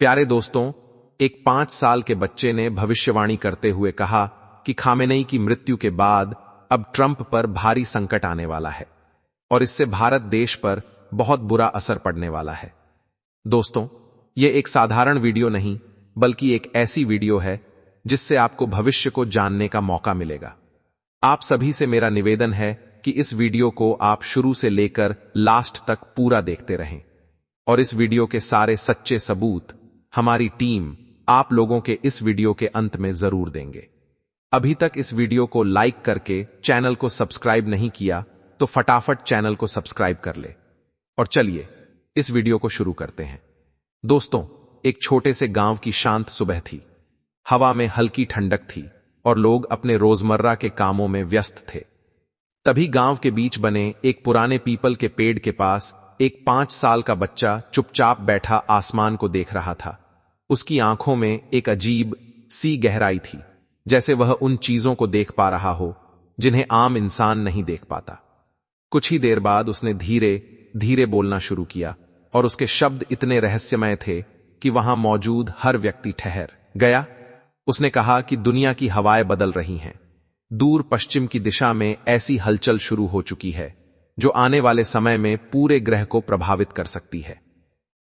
प्यारे दोस्तों, एक 5 साल के बच्चे ने भविष्यवाणी करते हुए कहा कि खामेनेई की मृत्यु के बाद अब ट्रंप पर भारी संकट आने वाला है और इससे भारत देश पर बहुत बुरा असर पड़ने वाला है। दोस्तों, यह एक साधारण वीडियो नहीं, बल्कि एक ऐसी वीडियो है जिससे आपको भविष्य को जानने का मौका मिलेगा। आप सभी से मेरा निवेदन है कि इस वीडियो को आप शुरू से लेकर लास्ट तक पूरा देखते रहें और इस वीडियो के सारे सच्चे सबूत हमारी टीम आप लोगों के इस वीडियो के अंत में जरूर देंगे। अभी तक इस वीडियो को लाइक करके चैनल को सब्सक्राइब नहीं किया तो फटाफट चैनल को सब्सक्राइब कर ले। और चलिए इस वीडियो को शुरू करते हैं। दोस्तों, एक छोटे से गांव की शांत सुबह थी। हवा में हल्की ठंडक थी और लोग अपने रोजमर्रा के कामों में व्यस्त थे। तभी गांव के बीच बने एक पुराने पीपल के पेड़ के पास एक 5 साल का बच्चा चुपचाप बैठा आसमान को देख रहा था। उसकी आंखों में एक अजीब सी गहराई थी, जैसे वह उन चीजों को देख पा रहा हो जिन्हें आम इंसान नहीं देख पाता। कुछ ही देर बाद उसने धीरे धीरे बोलना शुरू किया और उसके शब्द इतने रहस्यमय थे कि वहां मौजूद हर व्यक्ति ठहर गया। उसने कहा कि दुनिया की हवाएं बदल रही हैं। दूर पश्चिम की दिशा में ऐसी हलचल शुरू हो चुकी है जो आने वाले समय में पूरे ग्रह को प्रभावित कर सकती है।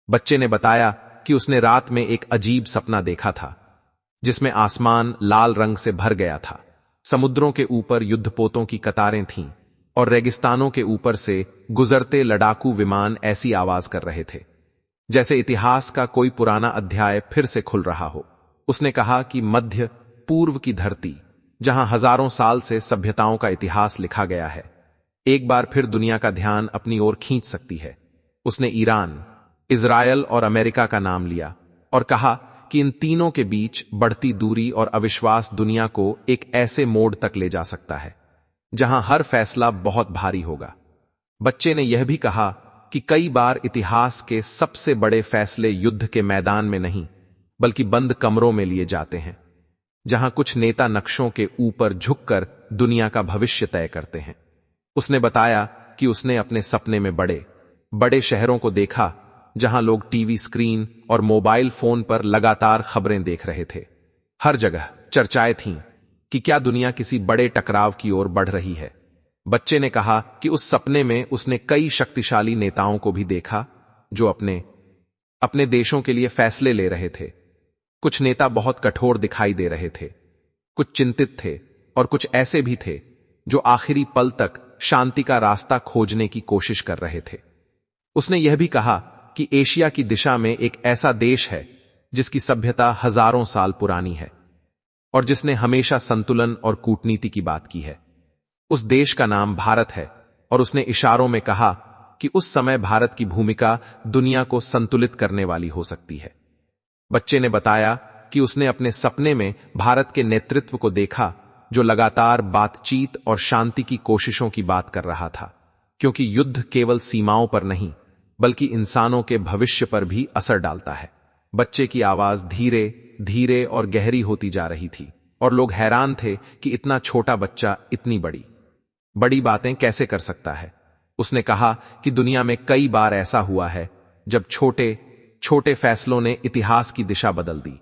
बच्चे ने बताया कि उसने रात में एक अजीब सपना देखा था, जिसमें आसमान लाल रंग से भर गया था। समुद्रों के ऊपर युद्धपोतों की कतारें थीं और रेगिस्तानों के ऊपर से गुजरते लड़ाकू विमान ऐसी आवाज कर रहे थे जैसे इतिहास का कोई पुराना अध्याय फिर से खुल रहा हो। उसने कहा कि मध्य पूर्व की धरती, जहां हजारों साल से सभ्यताओं का इतिहास लिखा गया है, एक बार फिर दुनिया का ध्यान अपनी ओर खींच सकती है। उसने ईरान, इजरायल और अमेरिका का नाम लिया और कहा कि इन तीनों के बीच बढ़ती दूरी और अविश्वास दुनिया को एक ऐसे मोड़ तक ले जा सकता है जहां हर फैसला बहुत भारी होगा। बच्चे ने यह भी कहा कि कई बार इतिहास के सबसे बड़े फैसले युद्ध के मैदान में नहीं, बल्कि बंद कमरों में लिए जाते हैं, जहां कुछ नेता नक्शों के ऊपर झुककर दुनिया का भविष्य तय करते हैं। उसने बताया कि उसने अपने सपने में बड़े बड़े शहरों को देखा, जहां लोग टीवी स्क्रीन और मोबाइल फोन पर लगातार खबरें देख रहे थे। हर जगह चर्चाएं थीं कि क्या दुनिया किसी बड़े टकराव की ओर बढ़ रही है। बच्चे ने कहा कि उस सपने में उसने कई शक्तिशाली नेताओं को भी देखा जो अपने देशों के लिए फैसले ले रहे थे। कुछ नेता बहुत कठोर दिखाई दे रहे थे, कुछ चिंतित थे और कुछ ऐसे भी थे जो आखिरी पल तक शांति का रास्ता खोजने की कोशिश कर रहे थे। उसने यह भी कहा कि एशिया की दिशा में एक ऐसा देश है जिसकी सभ्यता हजारों साल पुरानी है और जिसने हमेशा संतुलन और कूटनीति की बात की है। उस देश का नाम भारत है और उसने इशारों में कहा कि उस समय भारत की भूमिका दुनिया को संतुलित करने वाली हो सकती है। बच्चे ने बताया कि उसने अपने सपने में भारत के नेतृत्व को देखा जो लगातार बातचीत और शांति की कोशिशों की बात कर रहा था, क्योंकि युद्ध केवल सीमाओं पर नहीं बल्कि इंसानों के भविष्य पर भी असर डालता है। बच्चे की आवाज धीरे धीरे और गहरी होती जा रही थी और लोग हैरान थे कि इतना छोटा बच्चा इतनी बड़ी बातें कैसे कर सकता है। उसने कहा कि दुनिया में कई बार ऐसा हुआ है जब छोटे छोटे फैसलों ने इतिहास की दिशा बदल दी।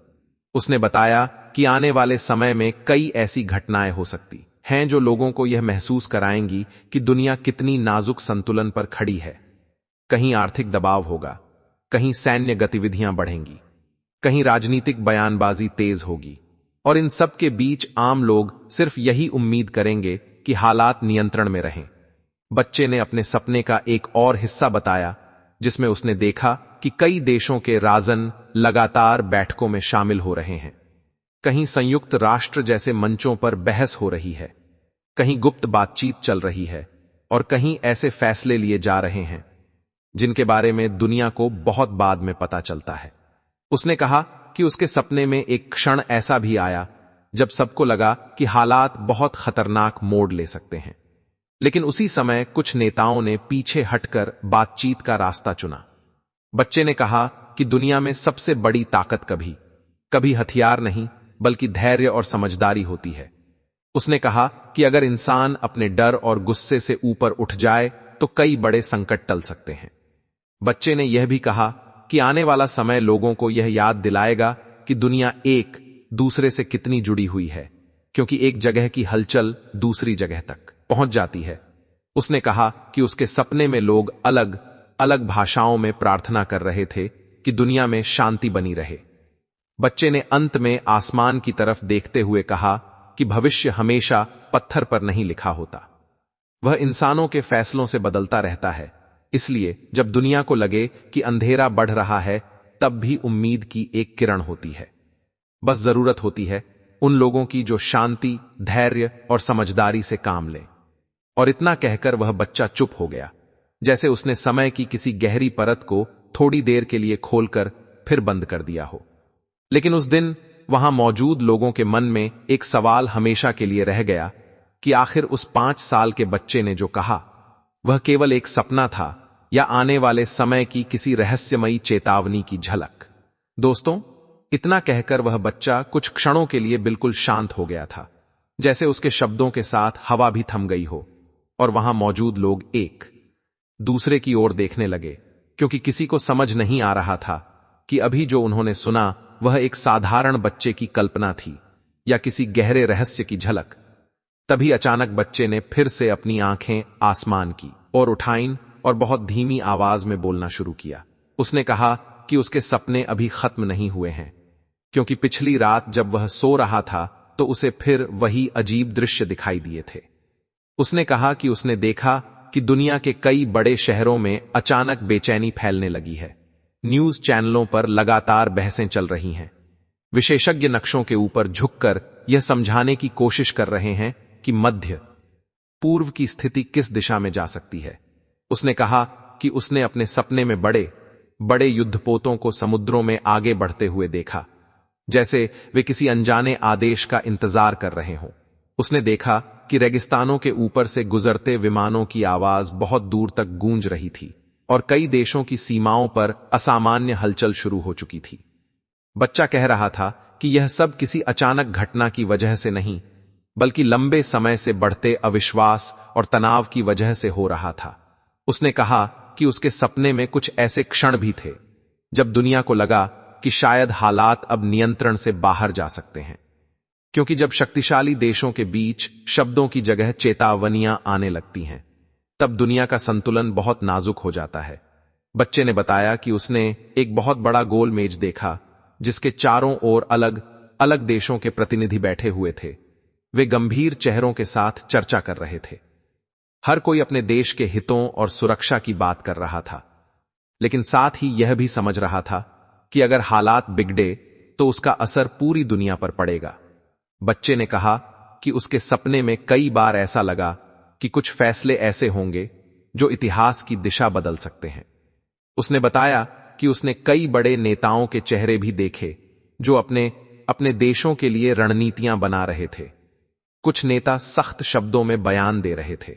उसने बताया कि आने वाले समय में कई ऐसी घटनाएं हो सकती हैं जो लोगों को यह महसूस कराएंगी कि दुनिया कितनी नाजुक संतुलन पर खड़ी है। कहीं आर्थिक दबाव होगा, कहीं सैन्य गतिविधियां बढ़ेंगी, कहीं राजनीतिक बयानबाजी तेज होगी और इन सब के बीच आम लोग सिर्फ यही उम्मीद करेंगे कि हालात नियंत्रण में रहें। बच्चे ने अपने सपने का एक और हिस्सा बताया जिसमें उसने देखा कि कई देशों के राजन लगातार बैठकों में शामिल हो रहे हैं। कहीं संयुक्त राष्ट्र जैसे मंचों पर बहस हो रही है, कहीं गुप्त बातचीत चल रही है और कहीं ऐसे फैसले लिए जा रहे हैं जिनके बारे में दुनिया को बहुत बाद में पता चलता है। उसने कहा कि उसके सपने में एक क्षण ऐसा भी आया जब सबको लगा कि हालात बहुत खतरनाक मोड़ ले सकते हैं, लेकिन उसी समय कुछ नेताओं ने पीछे हटकर बातचीत का रास्ता चुना। बच्चे ने कहा कि दुनिया में सबसे बड़ी ताकत कभी हथियार नहीं बल्कि धैर्य और समझदारी होती है। उसने कहा कि अगर इंसान अपने डर और गुस्से से ऊपर उठ जाए तो कई बड़े संकट टल सकते हैं। बच्चे ने यह भी कहा कि आने वाला समय लोगों को यह याद दिलाएगा कि दुनिया एक दूसरे से कितनी जुड़ी हुई है, क्योंकि एक जगह की हलचल दूसरी जगह तक पहुंच जाती है। उसने कहा कि उसके सपने में लोग अलग अलग भाषाओं में प्रार्थना कर रहे थे कि दुनिया में शांति बनी रहे। बच्चे ने अंत में आसमान की तरफ देखते हुए कहा कि भविष्य हमेशा पत्थर पर नहीं लिखा होता, वह इंसानों के फैसलों से बदलता रहता है। इसलिए जब दुनिया को लगे कि अंधेरा बढ़ रहा है, तब भी उम्मीद की एक किरण होती है। बस जरूरत होती है उन लोगों की जो शांति, धैर्य और समझदारी से काम लें। और इतना कहकर वह बच्चा चुप हो गया, जैसे उसने समय की किसी गहरी परत को थोड़ी देर के लिए खोलकर फिर बंद कर दिया हो। लेकिन उस दिन वहां मौजूद लोगों के मन में एक सवाल हमेशा के लिए रह गया कि आखिर उस 5 साल के बच्चे ने जो कहा, वह केवल एक सपना था या आने वाले समय की किसी रहस्यमयी चेतावनी की झलक। दोस्तों, इतना कहकर वह बच्चा कुछ क्षणों के लिए बिल्कुल शांत हो गया था, जैसे उसके शब्दों के साथ हवा भी थम गई हो। और वहां मौजूद लोग एक दूसरे की ओर देखने लगे, क्योंकि किसी को समझ नहीं आ रहा था कि अभी जो उन्होंने सुना वह एक साधारण बच्चे की कल्पना थी या किसी गहरे रहस्य की झलक। तभी अचानक बच्चे ने फिर से अपनी आंखें आसमान की ओर उठाईं और बहुत धीमी आवाज में बोलना शुरू किया। उसने कहा कि उसके सपने अभी खत्म नहीं हुए हैं, क्योंकि पिछली रात जब वह सो रहा था तो उसे फिर वही अजीब दृश्य दिखाई दिए थे। उसने कहा कि उसने देखा कि दुनिया के कई बड़े शहरों में अचानक बेचैनी फैलने लगी है। न्यूज चैनलों पर लगातार बहसें चल रही हैं। विशेषज्ञ नक्शों के ऊपर झुककर यह समझाने की कोशिश कर रहे हैं कि मध्य पूर्व की स्थिति किस दिशा में जा सकती है। उसने कहा कि उसने अपने सपने में बड़े बड़े युद्धपोतों को समुद्रों में आगे बढ़ते हुए देखा, जैसे वे किसी अनजाने आदेश का इंतजार कर रहे हों। उसने देखा कि रेगिस्तानों के ऊपर से गुजरते विमानों की आवाज बहुत दूर तक गूंज रही थी और कई देशों की सीमाओं पर असामान्य हलचल शुरू हो चुकी थी। बच्चा कह रहा था कि यह सब किसी अचानक घटना की वजह से नहीं, बल्कि लंबे समय से बढ़ते अविश्वास और तनाव की वजह से हो रहा था। उसने कहा कि उसके सपने में कुछ ऐसे क्षण भी थे जब दुनिया को लगा कि शायद हालात अब नियंत्रण से बाहर जा सकते हैं, क्योंकि जब शक्तिशाली देशों के बीच शब्दों की जगह चेतावनियां आने लगती हैं, तब दुनिया का संतुलन बहुत नाजुक हो जाता है। बच्चे ने बताया कि उसने एक बहुत बड़ा गोल मेज देखा जिसके चारों ओर अलग अलग देशों के प्रतिनिधि बैठे हुए थे। वे गंभीर चेहरों के साथ चर्चा कर रहे थे। हर कोई अपने देश के हितों और सुरक्षा की बात कर रहा था, लेकिन साथ ही यह भी समझ रहा था कि अगर हालात बिगड़े तो उसका असर पूरी दुनिया पर पड़ेगा। बच्चे ने कहा कि उसके सपने में कई बार ऐसा लगा कि कुछ फैसले ऐसे होंगे जो इतिहास की दिशा बदल सकते हैं। उसने बताया कि उसने कई बड़े नेताओं के चेहरे भी देखे जो अपने अपने देशों के लिए रणनीतियां बना रहे थे। कुछ नेता सख्त शब्दों में बयान दे रहे थे,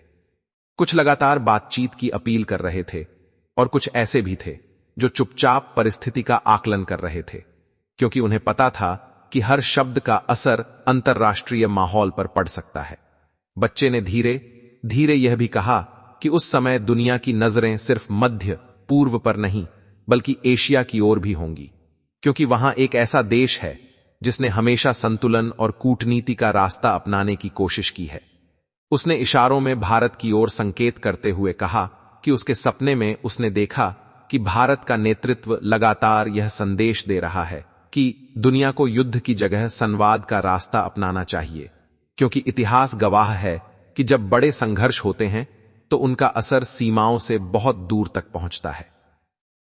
कुछ लगातार बातचीत की अपील कर रहे थे, और कुछ ऐसे भी थे जो चुपचाप परिस्थिति का आकलन कर रहे थे, क्योंकि उन्हें पता था कि हर शब्द का असर अंतर्राष्ट्रीय माहौल पर पड़ सकता है। बच्चे ने धीरे धीरे यह भी कहा कि उस समय दुनिया की नजरें सिर्फ मध्य पूर्व पर नहीं, बल्कि एशिया की ओर भी होंगी, क्योंकि वहां एक ऐसा देश है जिसने हमेशा संतुलन और कूटनीति का रास्ता अपनाने की कोशिश की है। उसने इशारों में भारत की ओर संकेत करते हुए कहा कि उसके सपने में उसने देखा कि भारत का नेतृत्व लगातार यह संदेश दे रहा है कि दुनिया को युद्ध की जगह संवाद का रास्ता अपनाना चाहिए, क्योंकि इतिहास गवाह है कि जब बड़े संघर्ष होते हैं तो उनका असर सीमाओं से बहुत दूर तक पहुंचता है।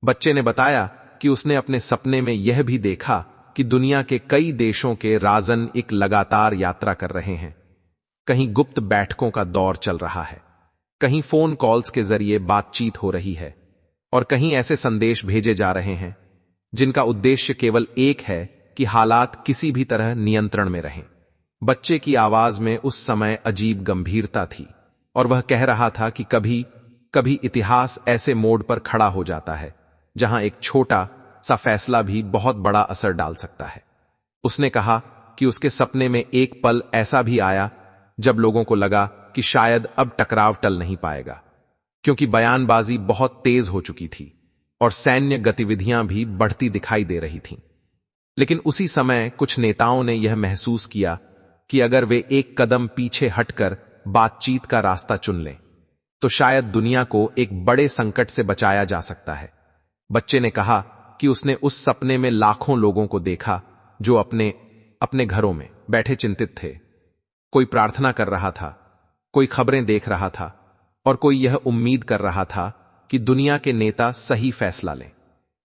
बच्चे ने बताया कि उसने अपने सपने में यह भी देखा कि दुनिया के कई देशों के राजन एक लगातार यात्रा कर रहे हैं। कहीं गुप्त बैठकों का दौर चल रहा है, कहीं फोन कॉल्स के जरिए बातचीत हो रही है, और कहीं ऐसे संदेश भेजे जा रहे हैं जिनका उद्देश्य केवल एक है कि हालात किसी भी तरह नियंत्रण में रहें। बच्चे की आवाज में उस समय अजीब गंभीरता थी, और वह कह रहा था कि कभी कभी इतिहास ऐसे मोड़ पर खड़ा हो जाता है जहां एक छोटा सा फैसला भी बहुत बड़ा असर डाल सकता है। उसने कहा कि उसके सपने में एक पल ऐसा भी आया जब लोगों को लगा कि शायद अब टकराव टल नहीं पाएगा, क्योंकि बयानबाजी बहुत तेज हो चुकी थी। और सैन्य गतिविधियां भी बढ़ती दिखाई दे रही थीं। लेकिन उसी समय कुछ नेताओं ने यह महसूस किया कि अगर वे एक कदम पीछे हटकर बातचीत का रास्ता चुन लें तो शायद दुनिया को एक बड़े संकट से बचाया जा सकता है। बच्चे ने कहा कि उसने उस सपने में लाखों लोगों को देखा जो अपने अपने घरों में बैठे चिंतित थे। कोई प्रार्थना कर रहा था, कोई खबरें देख रहा था और कोई यह उम्मीद कर रहा था कि दुनिया के नेता सही फैसला लें।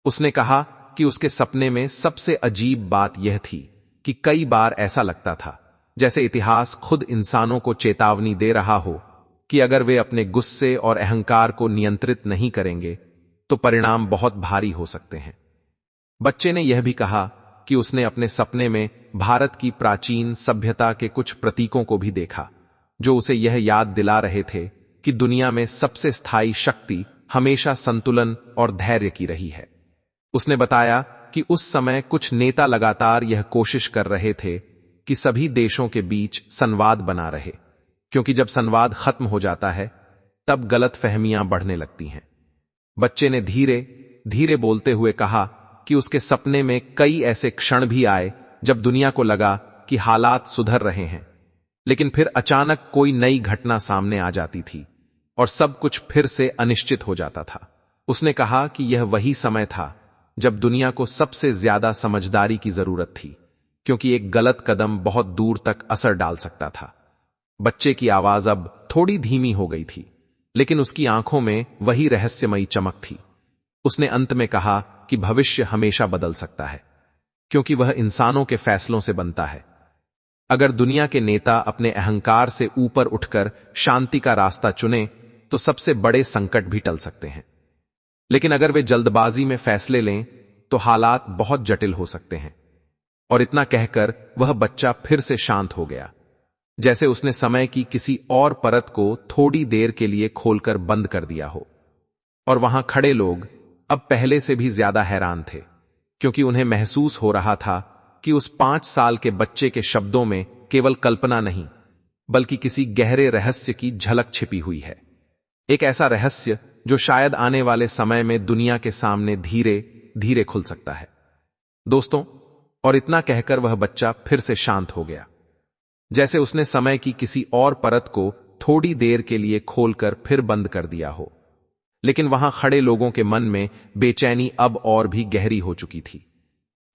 उसने कहा कि उसके सपने में सबसे अजीब बात यह थी कि कई बार ऐसा लगता था जैसे इतिहास खुद इंसानों को चेतावनी दे रहा हो कि अगर वे अपने गुस्से और अहंकार को नियंत्रित नहीं करेंगे तो परिणाम बहुत भारी हो सकते हैं। बच्चे ने यह भी कहा कि उसने अपने सपने में भारत की प्राचीन सभ्यता के कुछ प्रतीकों को भी देखा जो उसे यह याद दिला रहे थे कि दुनिया में सबसे स्थायी शक्ति हमेशा संतुलन और धैर्य की रही है। उसने बताया कि उस समय कुछ नेता लगातार यह कोशिश कर रहे थे कि सभी देशों के बीच संवाद बना रहे, क्योंकि जब संवाद खत्म हो जाता है तब गलतफहमियां बढ़ने लगती हैं। बच्चे ने धीरे धीरे बोलते हुए कहा कि उसके सपने में कई ऐसे क्षण भी आए जब दुनिया को लगा कि हालात सुधर रहे हैं, लेकिन फिर अचानक कोई नई घटना सामने आ जाती थी और सब कुछ फिर से अनिश्चित हो जाता था। उसने कहा कि यह वही समय था जब दुनिया को सबसे ज्यादा समझदारी की जरूरत थी, क्योंकि एक गलत कदम बहुत दूर तक असर डाल सकता था। बच्चे की आवाज अब थोड़ी धीमी हो गई थी, लेकिन उसकी आंखों में वही रहस्यमयी चमक थी। उसने अंत में कहा कि भविष्य हमेशा बदल सकता है, क्योंकि वह इंसानों के फैसलों से बनता है। अगर दुनिया के नेता अपने अहंकार से ऊपर उठकर शांति का रास्ता चुने तो सबसे बड़े संकट भी टल सकते हैं, लेकिन अगर वे जल्दबाजी में फैसले लें तो हालात बहुत जटिल हो सकते हैं। और इतना कहकर वह बच्चा फिर से शांत हो गया, जैसे उसने समय की किसी और परत को थोड़ी देर के लिए खोलकर बंद कर दिया हो। और वहां खड़े लोग अब पहले से भी ज्यादा हैरान थे, क्योंकि उन्हें महसूस हो रहा था कि उस 5 साल के बच्चे के शब्दों में केवल कल्पना नहीं बल्कि किसी गहरे रहस्य की झलक छिपी हुई है। एक ऐसा रहस्य जो शायद आने वाले समय में दुनिया के सामने धीरे धीरे खुल सकता है। दोस्तों, और इतना कहकर वह बच्चा फिर से शांत हो गया, जैसे उसने समय की किसी और परत को थोड़ी देर के लिए खोलकर फिर बंद कर दिया हो। लेकिन वहां खड़े लोगों के मन में बेचैनी अब और भी गहरी हो चुकी थी,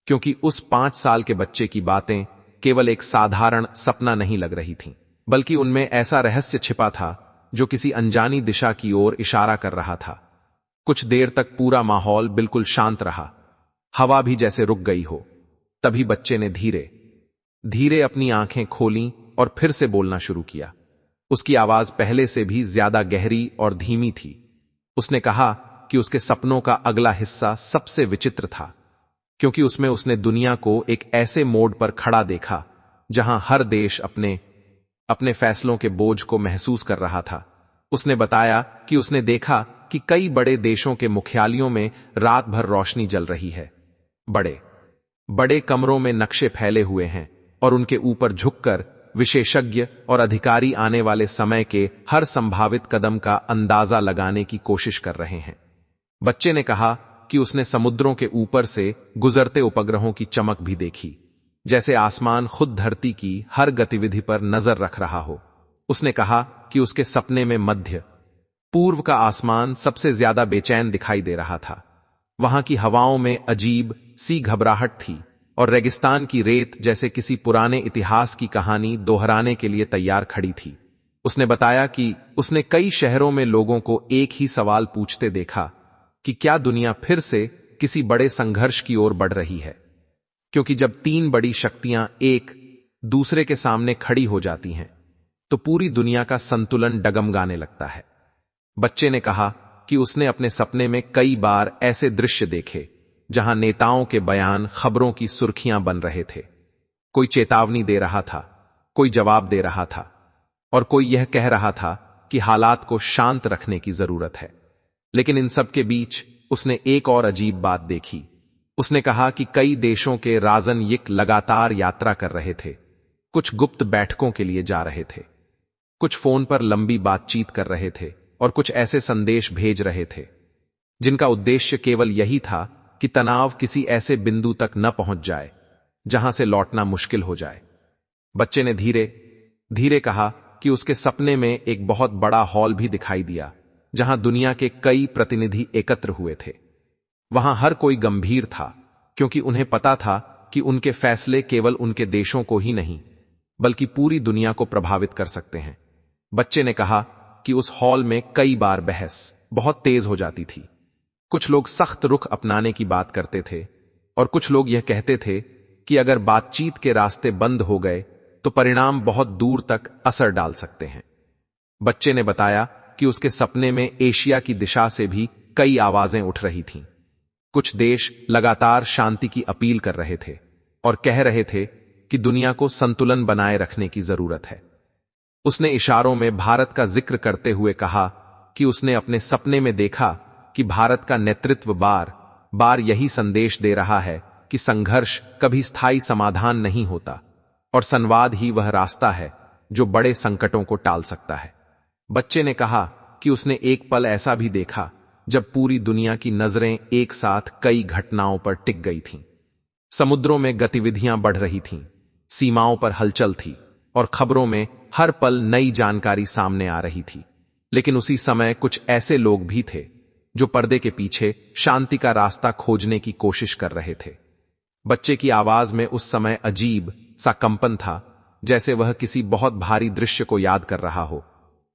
क्योंकि उस 5 साल के बच्चे की बातें केवल एक साधारण सपना नहीं लग रही थीं, बल्कि उनमें ऐसा रहस्य छिपा था जो किसी अनजानी दिशा की ओर इशारा कर रहा था। कुछ देर तक पूरा माहौल बिल्कुल शांत रहा, हवा भी जैसे रुक गई हो। तभी बच्चे ने धीरे धीरे अपनी आंखें खोलीं और फिर से बोलना शुरू किया। उसकी आवाज पहले से भी ज्यादा गहरी और धीमी थी। उसने कहा कि उसके सपनों का अगला हिस्सा सबसे विचित्र था, क्योंकि उसमें उसने दुनिया को एक ऐसे मोड़ पर खड़ा देखा जहां हर देश अपने अपने फैसलों के बोझ को महसूस कर रहा था। उसने बताया कि उसने देखा कि कई बड़े देशों के मुख्यालयों में रात भर रोशनी जल रही है, बड़े बड़े कमरों में नक्शे फैले हुए हैं और उनके ऊपर झुककर विशेषज्ञ और अधिकारी आने वाले समय के हर संभावित कदम का अंदाजा लगाने की कोशिश कर रहे हैं। बच्चे ने कहा कि उसने समुद्रों के ऊपर से गुजरते उपग्रहों की चमक भी देखी, जैसे आसमान खुद धरती की हर गतिविधि पर नजर रख रहा हो। उसने कहा कि उसके सपने में मध्य पूर्व का आसमान सबसे ज्यादा बेचैन दिखाई दे रहा था। वहां की हवाओं में अजीब सी घबराहट थी और रेगिस्तान की रेत जैसे किसी पुराने इतिहास की कहानी दोहराने के लिए तैयार खड़ी थी। उसने बताया कि उसने कई शहरों में लोगों को एक ही सवाल पूछते देखा कि क्या दुनिया फिर से किसी बड़े संघर्ष की ओर बढ़ रही है, क्योंकि जब 3 बड़ी शक्तियां एक दूसरे के सामने खड़ी हो जाती हैं तो पूरी दुनिया का संतुलन डगमगाने लगता है। बच्चे ने कहा कि उसने अपने सपने में कई बार ऐसे दृश्य देखे जहां नेताओं के बयान खबरों की सुर्खियां बन रहे थे। कोई चेतावनी दे रहा था, कोई जवाब दे रहा था और कोई यह कह रहा था कि हालात को शांत रखने की जरूरत है। लेकिन इन सब के बीच उसने एक और अजीब बात देखी। उसने कहा कि कई देशों के राजनयिक लगातार यात्रा कर रहे थे, कुछ गुप्त बैठकों के लिए जा रहे थे, कुछ फोन पर लंबी बातचीत कर रहे थे और कुछ ऐसे संदेश भेज रहे थे जिनका उद्देश्य केवल यही था कि तनाव किसी ऐसे बिंदु तक न पहुंच जाए जहां से लौटना मुश्किल हो जाए। बच्चे ने धीरे धीरे कहा कि उसके सपने में एक बहुत बड़ा हॉल भी दिखाई दिया, जहां दुनिया के कई प्रतिनिधि एकत्र हुए थे। वहां हर कोई गंभीर था, क्योंकि उन्हें पता था कि उनके फैसले केवल उनके देशों को ही नहीं, बल्कि पूरी दुनिया को प्रभावित कर सकते हैं। बच्चे ने कहा कि उस हॉल में कई बार बहस बहुत तेज हो जाती थी। कुछ लोग सख्त रुख अपनाने की बात करते थे और कुछ लोग यह कहते थे कि अगर बातचीत के रास्ते बंद हो गए तो परिणाम बहुत दूर तक असर डाल सकते हैं। बच्चे ने बताया कि उसके सपने में एशिया की दिशा से भी कई आवाजें उठ रही थीं। कुछ देश लगातार शांति की अपील कर रहे थे और कह रहे थे कि दुनिया को संतुलन बनाए रखने की जरूरत है। उसने इशारों में भारत का जिक्र करते हुए कहा कि उसने अपने सपने में देखा कि भारत का नेतृत्व बार बार यही संदेश दे रहा है कि संघर्ष कभी स्थायी समाधान नहीं होता और संवाद ही वह रास्ता है जो बड़े संकटों को टाल सकता है। बच्चे ने कहा कि उसने एक पल ऐसा भी देखा जब पूरी दुनिया की नजरें एक साथ कई घटनाओं पर टिक गई थीं। समुद्रों में गतिविधियां बढ़ रही थीं, सीमाओं पर हलचल थी और खबरों में हर पल नई जानकारी सामने आ रही थी। लेकिन उसी समय कुछ ऐसे लोग भी थे जो पर्दे के पीछे शांति का रास्ता खोजने की कोशिश कर रहे थे। बच्चे की आवाज में उस समय अजीब सा कंपन था, जैसे वह किसी बहुत भारी दृश्य को याद कर रहा हो।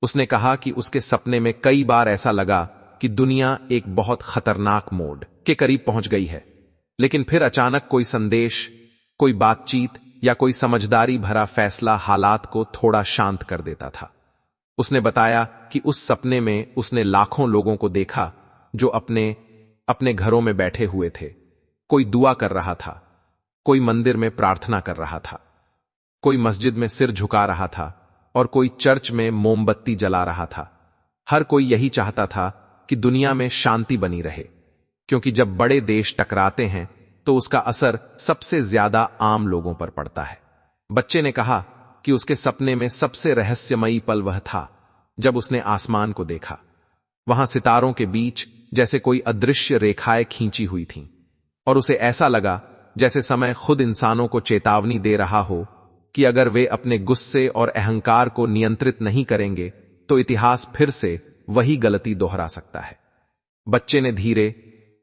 उसने कहा कि उसके सपने में कई बार ऐसा लगा कि दुनिया एक बहुत खतरनाक मोड़ के करीब पहुंच गई है, लेकिन फिर अचानक कोई संदेश, कोई बातचीत या कोई समझदारी भरा फैसला हालात को थोड़ा शांत कर देता था। उसने बताया कि उस सपने में उसने लाखों लोगों को देखा जो अपने अपने घरों में बैठे हुए थे। कोई दुआ कर रहा था, कोई मंदिर में प्रार्थना कर रहा था, कोई मस्जिद में सिर झुका रहा था और कोई चर्च में मोमबत्ती जला रहा था। हर कोई यही चाहता था कि दुनिया में शांति बनी रहे, क्योंकि जब बड़े देश टकराते हैं तो उसका असर सबसे ज्यादा आम लोगों पर पड़ता है। बच्चे ने कहा कि उसके सपने में सबसे रहस्यमयी पल वह था जब उसने आसमान को देखा। वहां सितारों के बीच जैसे कोई अदृश्य रेखाएं खींची हुई थीं और उसे ऐसा लगा जैसे समय खुद इंसानों को चेतावनी दे रहा हो कि अगर वे अपने गुस्से और अहंकार को नियंत्रित नहीं करेंगे तो इतिहास फिर से वही गलती दोहरा सकता है। बच्चे ने धीरे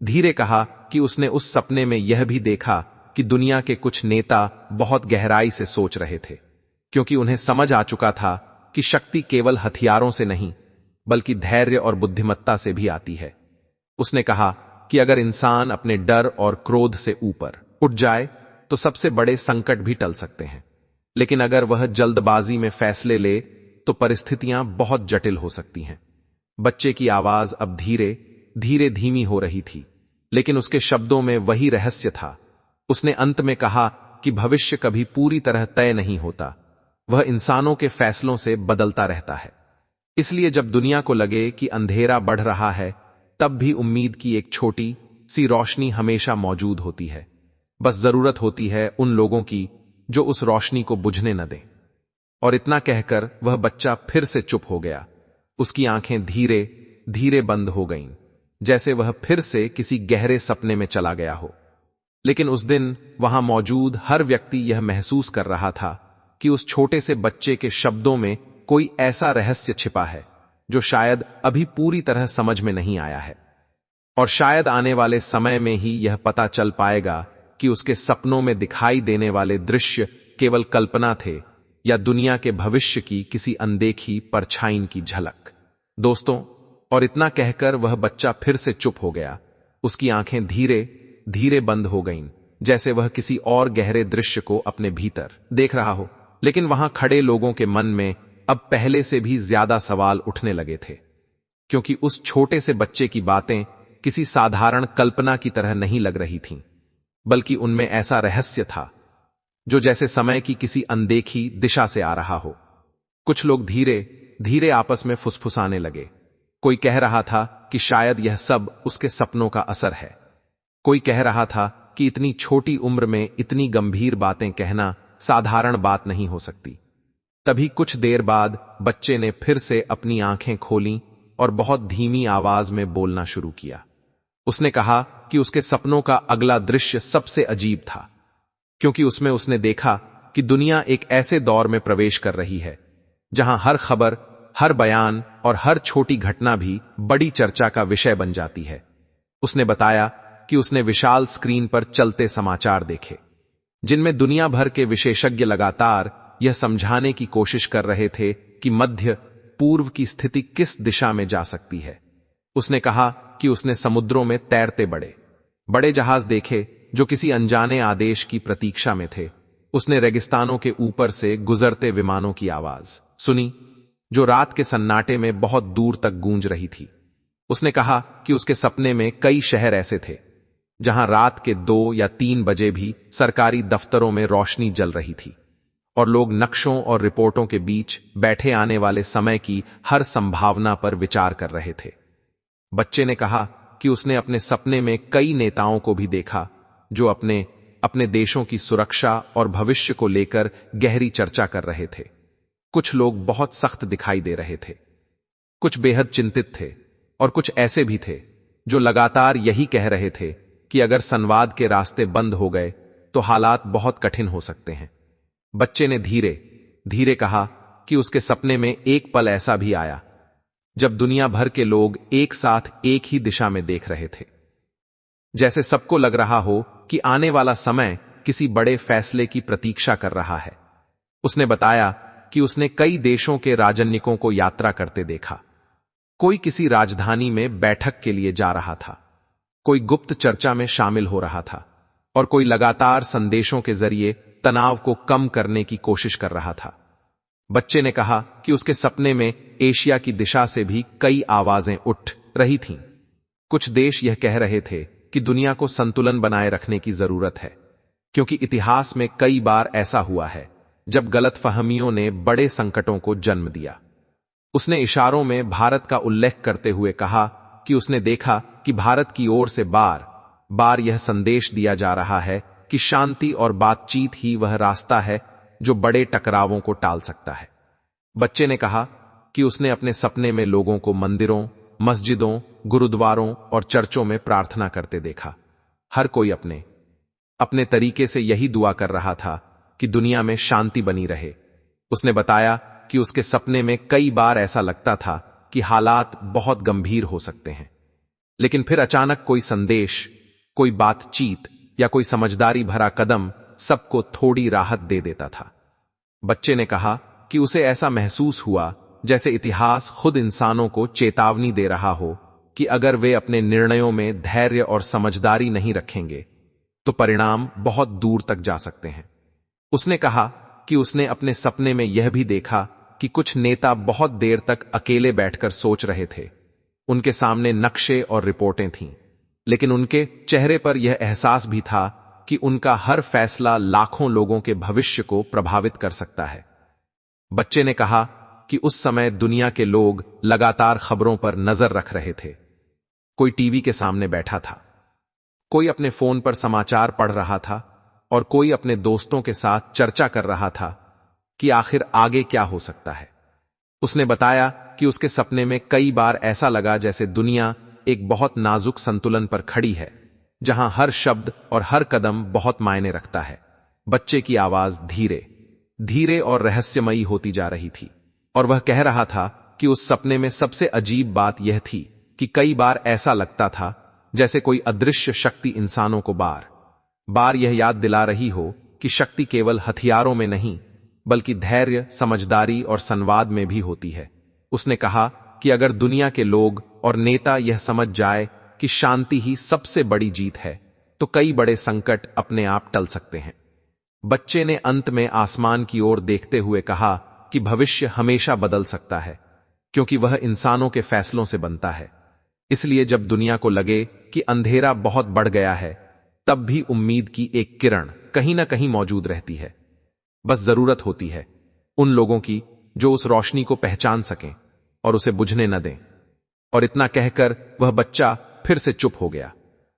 धीरे कहा कि उसने उस सपने में यह भी देखा कि दुनिया के कुछ नेता बहुत गहराई से सोच रहे थे, क्योंकि उन्हें समझ आ चुका था कि शक्ति केवल हथियारों से नहीं बल्कि धैर्य और बुद्धिमत्ता से भी आती है। उसने कहा कि अगर इंसान अपने डर और क्रोध से ऊपर उठ जाए तो सबसे बड़े संकट भी टल सकते हैं, लेकिन अगर वह जल्दबाजी में फैसले ले तो परिस्थितियां बहुत जटिल हो सकती हैं। बच्चे की आवाज अब धीरे धीरे धीमी हो रही थी, लेकिन उसके शब्दों में वही रहस्य था। उसने अंत में कहा कि भविष्य कभी पूरी तरह तय नहीं होता, वह इंसानों के फैसलों से बदलता रहता है। इसलिए जब दुनिया को लगे कि अंधेरा बढ़ रहा है, तब भी उम्मीद की एक छोटी सी रोशनी हमेशा मौजूद होती है। बस जरूरत होती है उन लोगों की जो उस रोशनी को बुझने न दें। और इतना कहकर वह बच्चा फिर से चुप हो गया। उसकी आंखें धीरे धीरे बंद हो गईं, जैसे वह फिर से किसी गहरे सपने में चला गया हो। लेकिन उस दिन वहां मौजूद हर व्यक्ति यह महसूस कर रहा था कि उस छोटे से बच्चे के शब्दों में कोई ऐसा रहस्य छिपा है जो शायद अभी पूरी तरह समझ में नहीं आया है। और शायद आने वाले समय में ही यह पता चल पाएगा कि उसके सपनों में दिखाई देने वाले दृश्य केवल कल्पना थे या दुनिया के भविष्य की किसी अनदेखी परछाई की झलक। दोस्तों, और इतना कहकर वह बच्चा फिर से चुप हो गया। उसकी आंखें धीरे धीरे बंद हो गईं, जैसे वह किसी और गहरे दृश्य को अपने भीतर देख रहा हो। लेकिन वहां खड़े लोगों के मन में अब पहले से भी ज्यादा सवाल उठने लगे थे, क्योंकि उस छोटे से बच्चे की बातें किसी साधारण कल्पना की तरह नहीं लग रही थीं, बल्कि उनमें ऐसा रहस्य था जो जैसे समय की किसी अनदेखी दिशा से आ रहा हो। कुछ लोग धीरे धीरे आपस में फुसफुसाने लगे। कोई कह रहा था कि शायद यह सब उसके सपनों का असर है। कोई कह रहा था कि इतनी छोटी उम्र में इतनी गंभीर बातें कहना साधारण बात नहीं हो सकती। तभी कुछ देर बाद बच्चे ने फिर से अपनी आंखें खोलीं और बहुत धीमी आवाज में बोलना शुरू किया। उसने कहा कि उसके सपनों का अगला दृश्य सबसे अजीब था, क्योंकि उसमें उसने देखा कि दुनिया एक ऐसे दौर में प्रवेश कर रही है जहां हर खबर, हर बयान और हर छोटी घटना भी बड़ी चर्चा का विषय बन जाती है। उसने बताया कि उसने विशाल स्क्रीन पर चलते समाचार देखे, जिनमें दुनिया भर के विशेषज्ञ लगातार यह समझाने की कोशिश कर रहे थे कि मध्य पूर्व की स्थिति किस दिशा में जा सकती है। उसने कहा कि उसने समुद्रों में तैरते बड़े बड़े जहाज देखे जो किसी अनजाने आदेश की प्रतीक्षा में थे। उसने रेगिस्तानों के ऊपर से गुजरते विमानों की आवाज सुनी, जो रात के सन्नाटे में बहुत दूर तक गूंज रही थी। उसने कहा कि उसके सपने में कई शहर ऐसे थे जहां रात के 2 या 3 बजे भी सरकारी दफ्तरों में रोशनी जल रही थी और लोग नक्शों और रिपोर्टों के बीच बैठे आने वाले समय की हर संभावना पर विचार कर रहे थे। बच्चे ने कहा कि उसने अपने सपने में कई नेताओं को भी देखा जो अपने देशों की सुरक्षा और भविष्य को लेकर गहरी चर्चा कर रहे थे। कुछ लोग बहुत सख्त दिखाई दे रहे थे, कुछ बेहद चिंतित थे और कुछ ऐसे भी थे जो लगातार यही कह रहे थे कि अगर संवाद के रास्ते बंद हो गए तो हालात बहुत कठिन हो सकते हैं। बच्चे ने धीरे धीरे कहा कि उसके सपने में एक पल ऐसा भी आया जब दुनिया भर के लोग एक साथ एक ही दिशा में देख रहे थे, जैसे सबको लग रहा हो कि आने वाला समय किसी बड़े फैसले की प्रतीक्षा कर रहा है। उसने बताया कि उसने कई देशों के राजनयिकों को यात्रा करते देखा। कोई किसी राजधानी में बैठक के लिए जा रहा था, कोई गुप्त चर्चा में शामिल हो रहा था और कोई लगातार संदेशों के जरिए तनाव को कम करने की कोशिश कर रहा था। बच्चे ने कहा कि उसके सपने में एशिया की दिशा से भी कई आवाजें उठ रही थीं। कुछ देश यह कह रहे थे कि दुनिया को संतुलन बनाए रखने की जरूरत है, क्योंकि इतिहास में कई बार ऐसा हुआ है जब गलतफहमियों ने बड़े संकटों को जन्म दिया। उसने इशारों में भारत का उल्लेख करते हुए कहा कि उसने देखा कि भारत की ओर से बार बार यह संदेश दिया जा रहा है कि शांति और बातचीत ही वह रास्ता है जो बड़े टकरावों को टाल सकता है। बच्चे ने कहा कि उसने अपने सपने में लोगों को मंदिरों, मस्जिदों, गुरुद्वारों और चर्चों में प्रार्थना करते देखा। हर कोई अपने अपने तरीके से यही दुआ कर रहा था कि दुनिया में शांति बनी रहे। उसने बताया कि उसके सपने में कई बार ऐसा लगता था कि हालात बहुत गंभीर हो सकते हैं, लेकिन फिर अचानक कोई संदेश, कोई बातचीत या कोई समझदारी भरा कदम सबको थोड़ी राहत दे देता था। बच्चे ने कहा कि उसे ऐसा महसूस हुआ जैसे इतिहास खुद इंसानों को चेतावनी दे रहा हो कि अगर वे अपने निर्णयों में धैर्य और समझदारी नहीं रखेंगे तो परिणाम बहुत दूर तक जा सकते हैं। उसने कहा कि उसने अपने सपने में यह भी देखा कि कुछ नेता बहुत देर तक अकेले बैठकर सोच रहे थे। उनके सामने नक्शे और रिपोर्टें थीं, लेकिन उनके चेहरे पर यह एहसास भी था कि उनका हर फैसला लाखों लोगों के भविष्य को प्रभावित कर सकता है। बच्चे ने कहा कि उस समय दुनिया के लोग लगातार खबरों पर नजर रख रहे थे। कोई टीवी के सामने बैठा था, कोई अपने फोन पर समाचार पढ़ रहा था और कोई अपने दोस्तों के साथ चर्चा कर रहा था कि आखिर आगे क्या हो सकता है। उसने बताया कि उसके सपने में कई बार ऐसा लगा जैसे दुनिया एक बहुत नाजुक संतुलन पर खड़ी है, जहां हर शब्द और हर कदम बहुत मायने रखता है। बच्चे की आवाज धीरे धीरे और रहस्यमयी होती जा रही थी और वह कह रहा था कि उस सपने में सबसे अजीब बात यह थी कि कई बार ऐसा लगता था जैसे कोई अदृश्य शक्ति इंसानों को बार बार यह याद दिला रही हो कि शक्ति केवल हथियारों में नहीं, बल्कि धैर्य, समझदारी और संवाद में भी होती है। उसने कहा कि अगर दुनिया के लोग और नेता यह समझ जाए कि शांति ही सबसे बड़ी जीत है, तो कई बड़े संकट अपने आप टल सकते हैं। बच्चे ने अंत में आसमान की ओर देखते हुए कहा कि भविष्य हमेशा बदल सकता है, क्योंकि वह इंसानों के फैसलों से बनता है। इसलिए जब दुनिया को लगे कि अंधेरा बहुत बढ़ गया है, तब भी उम्मीद की एक किरण कहीं ना कहीं मौजूद रहती है। बस जरूरत होती है उन लोगों की जो उस रोशनी को पहचान सकें और उसे बुझने न दें। और इतना कहकर वह बच्चा फिर से चुप हो गया,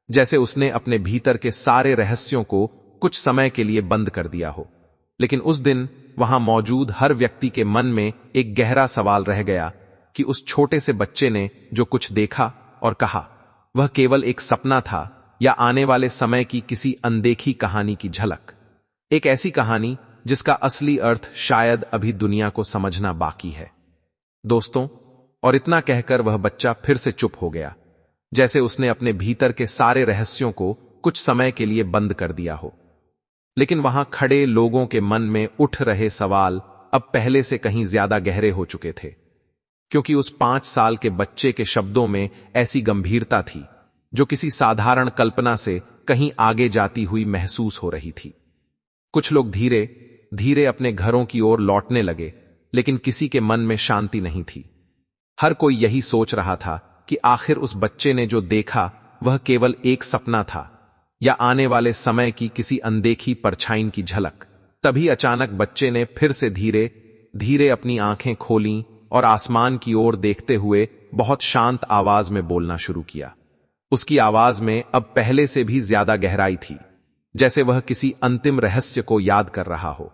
जैसे उसने अपने भीतर के सारे रहस्यों को कुछ समय के लिए बंद कर दिया हो। लेकिन उस दिन वहां मौजूद हर व्यक्ति के मन में एक गहरा सवाल रह गया कि उस छोटे से बच्चे ने जो कुछ देखा और कहा, वह केवल एक सपना था या आने वाले समय की किसी अनदेखी कहानी की झलक। एक ऐसी कहानी जिसका असली अर्थ शायद अभी दुनिया को समझना बाकी है। दोस्तों, और इतना कहकर वह बच्चा फिर से चुप हो गया, जैसे उसने अपने भीतर के सारे रहस्यों को कुछ समय के लिए बंद कर दिया हो। लेकिन वहां खड़े लोगों के मन में उठ रहे सवाल अब पहले से कहीं ज्यादा गहरे हो चुके थे, क्योंकि उस 5 साल के बच्चे के शब्दों में ऐसी गंभीरता थी जो किसी साधारण कल्पना से कहीं आगे जाती हुई महसूस हो रही थी। कुछ लोग धीरे धीरे अपने घरों की ओर लौटने लगे, लेकिन किसी के मन में शांति नहीं थी। हर कोई यही सोच रहा था कि आखिर उस बच्चे ने जो देखा वह केवल एक सपना था या आने वाले समय की किसी अनदेखी परछाई की झलक। तभी अचानक बच्चे ने फिर से धीरे धीरे अपनी आंखें खोलीं और आसमान की ओर देखते हुए बहुत शांत आवाज में बोलना शुरू किया। उसकी आवाज में अब पहले से भी ज्यादा गहराई थी, जैसे वह किसी अंतिम रहस्य को याद कर रहा हो।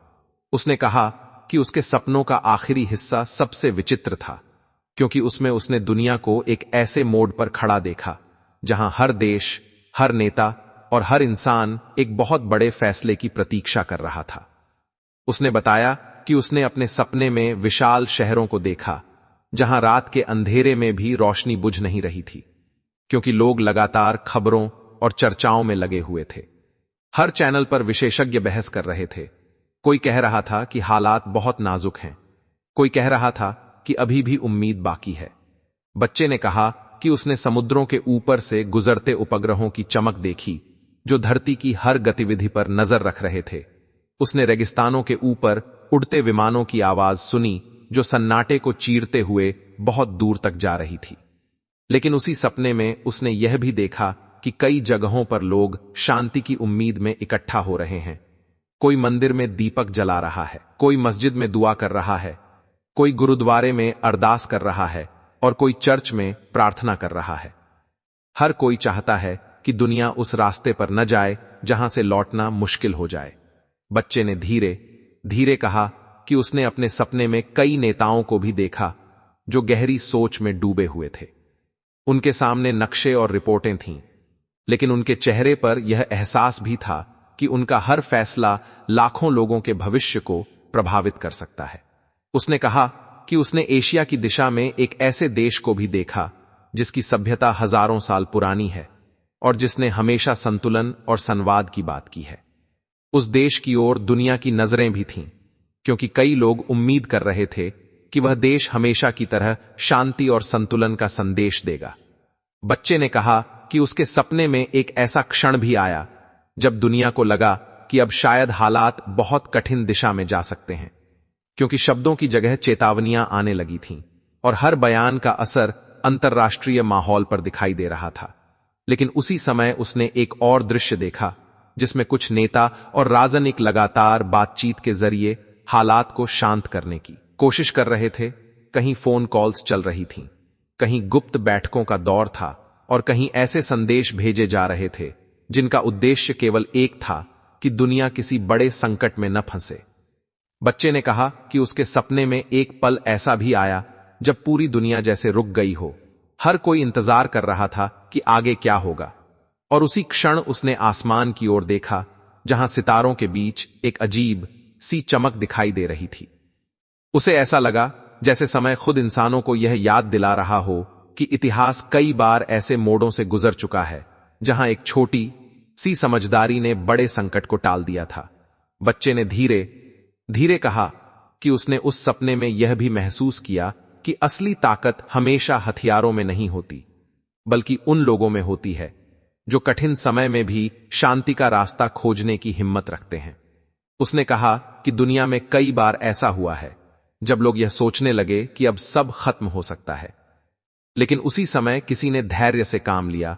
उसने कहा कि उसके सपनों का आखिरी हिस्सा सबसे विचित्र था, क्योंकि उसमें उसने दुनिया को एक ऐसे मोड़ पर खड़ा देखा जहां हर देश, हर नेता और हर इंसान एक बहुत बड़े फैसले की प्रतीक्षा कर रहा था। उसने बताया कि उसने अपने सपने में विशाल शहरों को देखा, जहां रात के अंधेरे में भी रोशनी बुझ नहीं रही थी, क्योंकि लोग लगातार खबरों और चर्चाओं में लगे हुए थे। हर चैनल पर विशेषज्ञ बहस कर रहे थे। कोई कह रहा था कि हालात बहुत नाजुक हैं, कोई कह रहा था कि अभी भी उम्मीद बाकी है। बच्चे ने कहा कि उसने समुद्रों के ऊपर से गुजरते उपग्रहों की चमक देखी, जो धरती की हर गतिविधि पर नजर रख रहे थे। उसने रेगिस्तानों के ऊपर उड़ते विमानों की आवाज सुनी, जो सन्नाटे को चीरते हुए बहुत दूर तक जा रही थी। लेकिन उसी सपने में उसने यह भी देखा कि कई जगहों पर लोग शांति की उम्मीद में इकट्ठा हो रहे हैं। कोई मंदिर में दीपक जला रहा है, कोई मस्जिद में दुआ कर रहा है, कोई गुरुद्वारे में अरदास कर रहा है और कोई चर्च में प्रार्थना कर रहा है। हर कोई चाहता है कि दुनिया उस रास्ते पर न जाए जहां से लौटना मुश्किल हो जाए। बच्चे ने धीरे धीरे कहा कि उसने अपने सपने में कई नेताओं को भी देखा जो गहरी सोच में डूबे हुए थे। उनके सामने नक्शे और रिपोर्टें थीं, लेकिन उनके चेहरे पर यह एहसास भी था कि उनका हर फैसला लाखों लोगों के भविष्य को प्रभावित कर सकता है। उसने कहा कि उसने एशिया की दिशा में एक ऐसे देश को भी देखा जिसकी सभ्यता हजारों साल पुरानी है और जिसने हमेशा संतुलन और संवाद की बात की है। उस देश की ओर दुनिया की नजरें भी थीं, क्योंकि कई लोग उम्मीद कर रहे थे कि वह देश हमेशा की तरह शांति और संतुलन का संदेश देगा। बच्चे ने कहा कि उसके सपने में एक ऐसा क्षण भी आया जब दुनिया को लगा कि अब शायद हालात बहुत कठिन दिशा में जा सकते हैं, क्योंकि शब्दों की जगह चेतावनियां आने लगी थीं और हर बयान का असर अंतर्राष्ट्रीय माहौल पर दिखाई दे रहा था। लेकिन उसी समय उसने एक और दृश्य देखा, जिसमें कुछ नेता और राजनीतिक लगातार बातचीत के जरिए हालात को शांत करने की कोशिश कर रहे थे। कहीं फोन कॉल्स चल रही थीं, कहीं गुप्त बैठकों का दौर था और कहीं ऐसे संदेश भेजे जा रहे थे जिनका उद्देश्य केवल एक था कि दुनिया किसी बड़े संकट में न फंसे। बच्चे ने कहा कि उसके सपने में एक पल ऐसा भी आया जब पूरी दुनिया जैसे रुक गई हो। हर कोई इंतजार कर रहा था कि आगे क्या होगा, और उसी क्षण उसने आसमान की ओर देखा, जहां सितारों के बीच एक अजीब सी चमक दिखाई दे रही थी। उसे ऐसा लगा जैसे समय खुद इंसानों को यह याद दिला रहा हो कि इतिहास कई बार ऐसे मोड़ों से गुजर चुका है जहां एक छोटी सी समझदारी ने बड़े संकट को टाल दिया था। बच्चे ने धीरे धीरे कहा कि उसने उस सपने में यह भी महसूस किया कि असली ताकत हमेशा हथियारों में नहीं होती, बल्कि उन लोगों में होती है जो कठिन समय में भी शांति का रास्ता खोजने की हिम्मत रखते हैं। उसने कहा कि दुनिया में कई बार ऐसा हुआ है जब लोग यह सोचने लगे कि अब सब खत्म हो सकता है, लेकिन उसी समय किसी ने धैर्य से काम लिया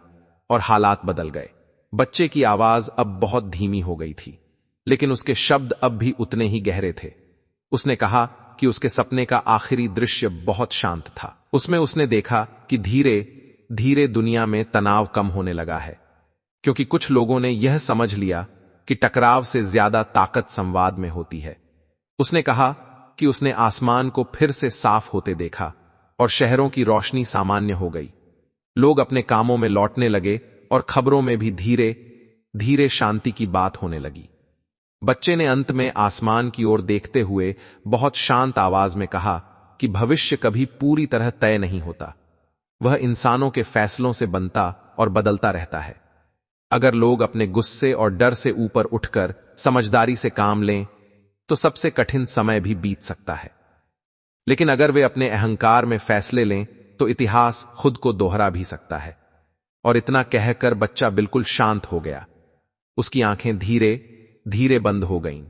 और हालात बदल गए। बच्चे की आवाज अब बहुत धीमी हो गई थी, लेकिन उसके शब्द अब भी उतने ही गहरे थे। उसने कहा कि उसके सपने का आखिरी दृश्य बहुत शांत था। उसमें उसने देखा कि धीरे धीरे दुनिया में तनाव कम होने लगा है, क्योंकि कुछ लोगों ने यह समझ लिया कि टकराव से ज्यादा ताकत संवाद में होती है। उसने कहा कि उसने आसमान को फिर से साफ होते देखा और शहरों की रोशनी सामान्य हो गई। लोग अपने कामों में लौटने लगे और खबरों में भी धीरे धीरे शांति की बात होने लगी। बच्चे ने अंत में आसमान की ओर देखते हुए बहुत शांत आवाज में कहा कि भविष्य कभी पूरी तरह तय नहीं होता, वह इंसानों के फैसलों से बनता और बदलता रहता है। अगर लोग अपने गुस्से और डर से ऊपर उठकर समझदारी से काम लें तो सबसे कठिन समय भी बीत सकता है, लेकिन अगर वे अपने अहंकार में फैसले लें तो इतिहास खुद को दोहरा भी सकता है। और इतना कहकर बच्चा बिल्कुल शांत हो गया। उसकी आंखें धीरे धीरे बंद हो गईं,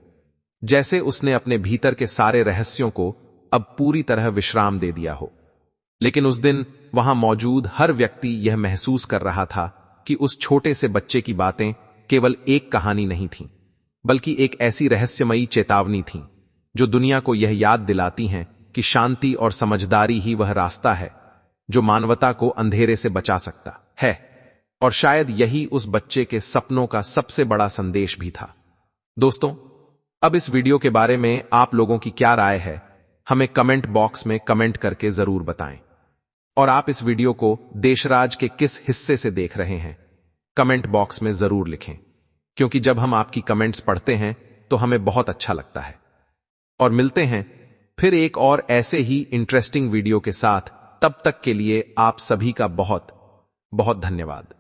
जैसे उसने अपने भीतर के सारे रहस्यों को अब पूरी तरह विश्राम दे दिया हो। लेकिन उस दिन वहां मौजूद हर व्यक्ति यह महसूस कर रहा था कि उस छोटे से बच्चे की बातें केवल एक कहानी नहीं थीं, बल्कि एक ऐसी रहस्यमयी चेतावनी थीं जो दुनिया को यह याद दिलाती हैं कि शांति और समझदारी ही वह रास्ता है जो मानवता को अंधेरे से बचा सकता है। और शायद यही उस बच्चे के सपनों का सबसे बड़ा संदेश भी था। दोस्तों, अब इस वीडियो के बारे में आप लोगों की क्या राय है, हमें कमेंट बॉक्स में कमेंट करके जरूर बताएं। और आप इस वीडियो को देशराज के किस हिस्से से देख रहे हैं, कमेंट बॉक्स में जरूर लिखें, क्योंकि जब हम आपकी कमेंट्स पढ़ते हैं तो हमें बहुत अच्छा लगता है। और मिलते हैं फिर एक और ऐसे ही इंटरेस्टिंग वीडियो के साथ। तब तक के लिए आप सभी का बहुत बहुत धन्यवाद।